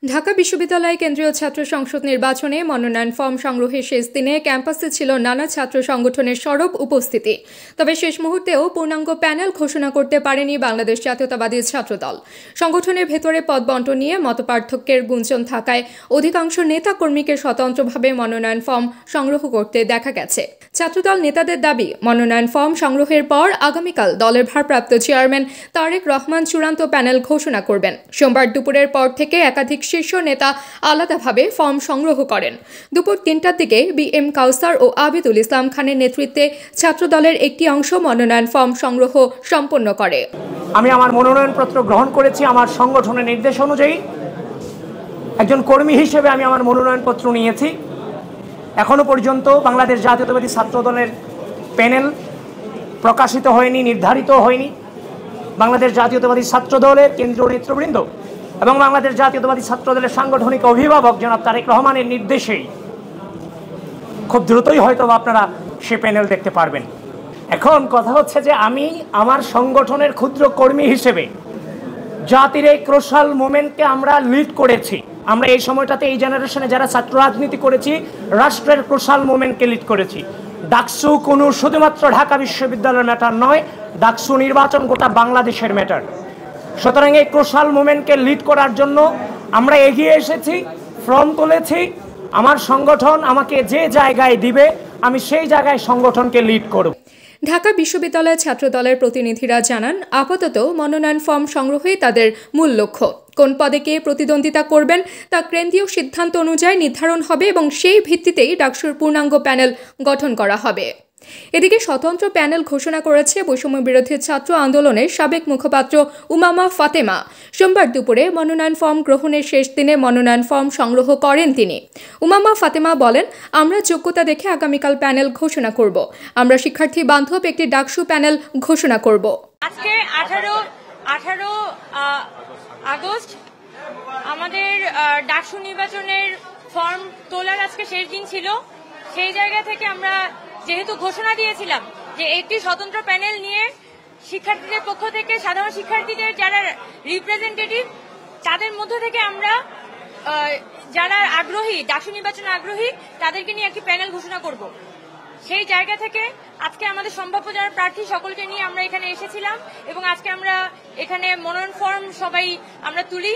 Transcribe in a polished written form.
ঢাকা বিশ্ববিদ্যালয় কেন্দ্রীয় ছাত্র সংসদ নির্বাচনে মনোনয়ন ফর্ম সংগ্রহের শেষ দিনে ক্যাম্পাসে ছিল নানা ছাত্র সংগঠনের সরব উপস্থিতি। তবে শেষ মুহূর্তেও পূর্ণাঙ্গ প্যানেল ঘোষণা করতে পারেনি বাংলাদেশ জাতীয়তাবাদী ছাত্রদল। সংগঠনের ভেতরে পদ বণ্টন নিয়ে মতপার্থক্যের গুঞ্জন থাকায় অধিকাংশ নেতাকর্মীকে স্বতন্ত্রভাবে মনোনয়ন ফর্ম সংগ্রহ করতে দেখা গেছে। ছাত্রদল নেতাদের দাবি, মনোনয়ন ফর্ম সংগ্রহের পর আগামীকাল দলের ভারপ্রাপ্ত চেয়ারম্যান তারেক রহমান চূড়ান্ত প্যানেল ঘোষণা করবেন। সোমবার দুপুরের পর থেকে একাধিক শীর্ষ নেতা আলাদাভাবে ফর্ম সংগ্রহ করেন। দুপুর ৩টার দিকে বি.এম. কাউসার ও আবিদুল ইসলাম খানের নেতৃত্বে ছাত্রদলের একটি অংশ মনোনয়ন ফর্ম সংগ্রহ সম্পন্ন করে। আমি আমার মনোনয়নপত্র গ্রহণ করেছি আমার সংগঠনের নির্দেশ অনুযায়ী। একজন কর্মী হিসেবে আমি আমার মনোনয়নপত্র নিয়েছি। এখনো পর্যন্ত বাংলাদেশ জাতীয়তাবাদী ছাত্রদলের প্যানেল প্রকাশিত হয়নি, নির্ধারিত হয়নি। বাংলাদেশ জাতীয়তাবাদী ছাত্রদলের কেন্দ্রীয় নেতৃবৃন্দ এবং বাংলাদেশ জাতীয়তাবাদী ছাত্রদলের সাংগঠনিক অভিভাবক জনাব তারেক রহমানের নির্দেশেই খুব দ্রুতই হয়তো আপনারা সে প্যানেল দেখতে পারবেন। এখন কথা হচ্ছে যে আমি আমার সংগঠনের ক্ষুদ্র কর্মী হিসেবে জাতির এই ক্রোশাল মুভমেন্টকে আমরা লিড করেছি। আমরা এই সময়টাতে এই জেনারেশনে যারা ছাত্র রাজনীতি করেছি, রাষ্ট্রের ক্রোশাল মুভমেন্টকে লিড করেছি। ডাকসু কোনো শুধুমাত্র ঢাকা বিশ্ববিদ্যালয়ের ম্যাটার নয়, ডাকসু নির্বাচন গোটা বাংলাদেশের ম্যাটার। সুতরাং এই ক্রোশাল মুভমেন্টকে লিড করার জন্য আমরা এগিয়ে এসেছি, ফর্ম তুলেছি। আমার সংগঠন আমাকে যে জায়গায় দিবে আমি সেই জায়গায় সংগঠনকে লিড করব। ঢাকা বিশ্ববিদ্যালয় ছাত্রদলের প্রতিনিধিরা জানান, আপাতত মনোনয়ন ফর্ম সংগ্রহই তাদের মূল লক্ষ্য। কোন পদে কে প্রতিদ্বন্দ্বিতা করবেন তা কেন্দ্রীয় সিদ্ধান্ত অনুযায়ী নির্ধারণ হবে এবং সেই ভিত্তিতেই ডাকসুর পূর্ণাঙ্গ প্যানেল গঠন করা হবে। এদিকে স্বতন্ত্র প্যানেল ঘোষণা করেছে বৈষম্য বিরোধী ছাত্র আন্দোলনের সাবেক মুখপাত্র উমামা ফাতেমা। সোমবার দুপুরে মনোনয়ন ফর্ম গ্রহণের শেষ দিনে মনোনয়ন ফর্ম সংগ্রহ করেন তিনি। উমামা ফাতেমা বলেন, আমরা যোগ্যতা দেখে আগামীকাল প্যানেল ঘোষণা করব। আমরা শিক্ষার্থী বান্ধব একটি ডাকসু প্যানেল ঘোষণা করব। আজকে 18 আগস্ট আমাদের ডাকসু নির্বাচনের ফর্ম তোলার আজকে শেষ দিন ছিল। সেই জায়গা থেকে আমরা যেহেতু ঘোষণা দিয়েছিলাম যে একটি স্বতন্ত্র প্যানেল নিয়ে শিক্ষার্থীদের পক্ষ থেকে সাধারণ শিক্ষার্থীদের যারা রিপ্রেজেন্টেটিভ তাদের মধ্য থেকে আমরা যারা আগ্রহী, ডাকসু নির্বাচনে আগ্রহী তাদেরকে নিয়ে একটি প্যানেল ঘোষণা করব। সেই জায়গা থেকে আজকে আমাদের সম্ভাব্য যারা প্রার্থী সকলকে নিয়ে আমরা এখানে এসেছিলাম এবং আজকে আমরা এখানে মনোনয়ন ফর্ম সবাই আমরা তুলি।